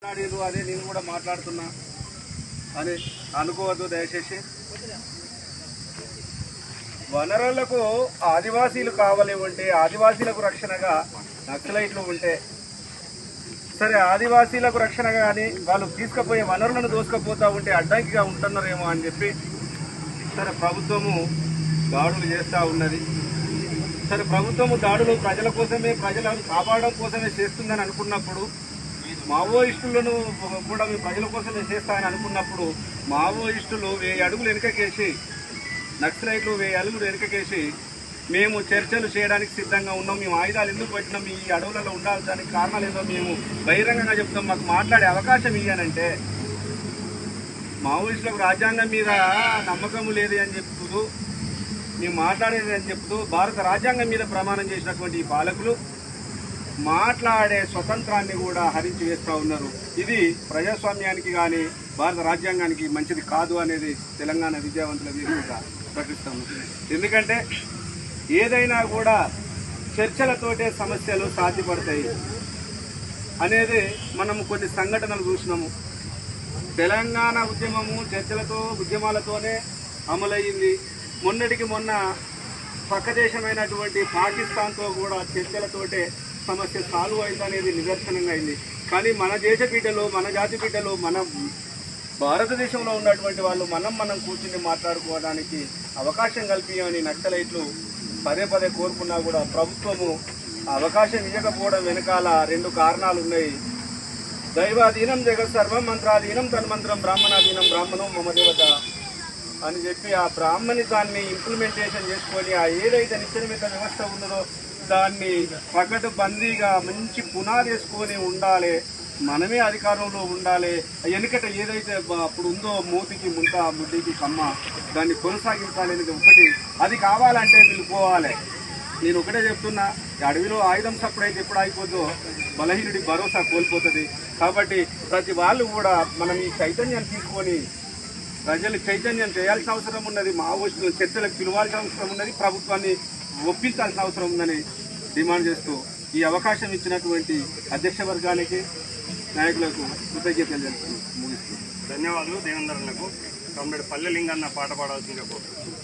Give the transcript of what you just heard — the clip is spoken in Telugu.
మాట్లాడేది అదే నేను కూడా మాట్లాడుతున్నా అని అనుకోవద్దు దయచేసి. వనరులకు ఆదివాసీలు కావాలి ఉంటే, ఆదివాసీలకు రక్షణగా నక్సలైట్లు ఉంటే సరే, ఆదివాసీలకు రక్షణ కానీ వాళ్ళు తీసుకుపోయే వనరులను దోసుకపోతూ ఉంటే అడ్డంకిగా ఉంటున్నారేమో అని చెప్పి సరే ప్రభుత్వము దాడులు చేస్తూ ఉన్నది. సరే, ప్రభుత్వము దాడులు ప్రజల కోసమే, ప్రజలను కాపాడడం కోసమే చేస్తుందని అనుకున్నప్పుడు, మావోయిస్టులను కూడా ప్రజల కోసమే చేస్తాయని అనుకున్నప్పుడు మావోయిస్టులు 1000 అడుగులు వెనుకకేసి, నక్సలైట్లు 1000 అడుగులు వెనుకకేసి మేము చర్చలు చేయడానికి సిద్ధంగా ఉన్నాం, మేము ఆయుధాలు ఎందుకు పెట్టినాం, ఈ అడవులలో ఉండాల్సిన కారణాలు ఏదో మేము బహిరంగంగా చెప్తాం, మాకు మాట్లాడే అవకాశం ఇయ్యానంటే మావోయిస్టులకు రాజ్యాంగం మీద నమ్మకం లేదు అని చెప్తూ, మేము మాట్లాడేది అని చెప్తూ భారత రాజ్యాంగం మీద ప్రమాణం చేసినటువంటి ఈ పాలకులు మాట్లాడే స్వతంత్రాన్ని కూడా హరించి వేస్తూ ఉన్నారు. ఇది ప్రజాస్వామ్యానికి కానీ భారత రాజ్యాంగానికి మంచిది కాదు అనేది తెలంగాణ విద్యావంతుల వీరుగా ప్రకటిస్తాము. ఎందుకంటే ఏదైనా కూడా చర్చలతోటే సమస్యలు సాధ్యపడతాయి అనేది మనము కొన్ని సంఘటనలు చూసినాము. తెలంగాణ ఉద్యమము చర్చలతో, ఉద్యమాలతోనే అమలయ్యింది. మొన్నటికి మొన్న పక్క దేశమైనటువంటి పాకిస్తాన్తో కూడా చర్చలతోటే సమస్య సాల్వ్ అయింది అనేది నిదర్శనంగా అయింది. కానీ మన దేశ బిడ్డలు, మన జాతి బిడ్డలు, మన భారతదేశంలో ఉన్నటువంటి వాళ్ళు మనం కూర్చుని మాట్లాడుకోవడానికి అవకాశం కల్పించని నక్సలైట్లు పదే పదే కోరుకున్నా కూడా ప్రభుత్వము అవకాశం ఇవ్వకపోవడం వెనకాల 2 కారణాలు ఉన్నాయి. దైవాధీనం జగత్ సర్వం, మంత్రాధీనం తన్మంత్రం, బ్రాహ్మణాధీనం బ్రాహ్మణం మమదేవత అని చెప్పి ఆ బ్రాహ్మణితాన్ని ఇంప్లిమెంటేషన్ చేసుకొని ఆ ఏదైతే నిశ్చయమిత వ్యవస్థ ఉన్నదో దాన్ని పకడ్బందీగా మంచి పునాది వేసుకొని ఉండాలి, మనమే అధికారంలో ఉండాలి. వెనుకట ఏదైతే అప్పుడు ఉందో మూతికి ముంత, ముడ్డికి కమ్మ, దాన్ని కొనసాగించాలి అనేది ఒకటి. అది కావాలంటే వీళ్ళు పోవాలి. నేను ఒకటే చెప్తున్నా, అడవిలో ఆయుధం సప్పుడైతే ఎప్పుడు అయిపోద్దో బలహీనుడి భరోసా కోల్పోతుంది. కాబట్టి ప్రతి వాళ్ళు కూడా మనం ఈ చైతన్యాన్ని తీసుకొని ప్రజలు చైతన్యం చేయాల్సిన అవసరం ఉన్నది. మావోయిస్టులు చర్చలకు పిలవాల్సిన అవసరం ఉన్నది, ప్రభుత్వాన్ని ఒప్పించాల్సిన అవసరం ఉందని డిమాండ్ చేస్తూ ఈ అవకాశం ఇచ్చినటువంటి అధ్యక్ష వర్గానికి, నాయకులకు కృతజ్ఞతలు తెలుపుతూ ముగిస్తున్నాను. ధన్యవాదాలు. దేవేంద్రలకు కామ్రేడ్ పల్లె లింగన్న పాట పాడాల్సిందిగా కోరుతున్నాను.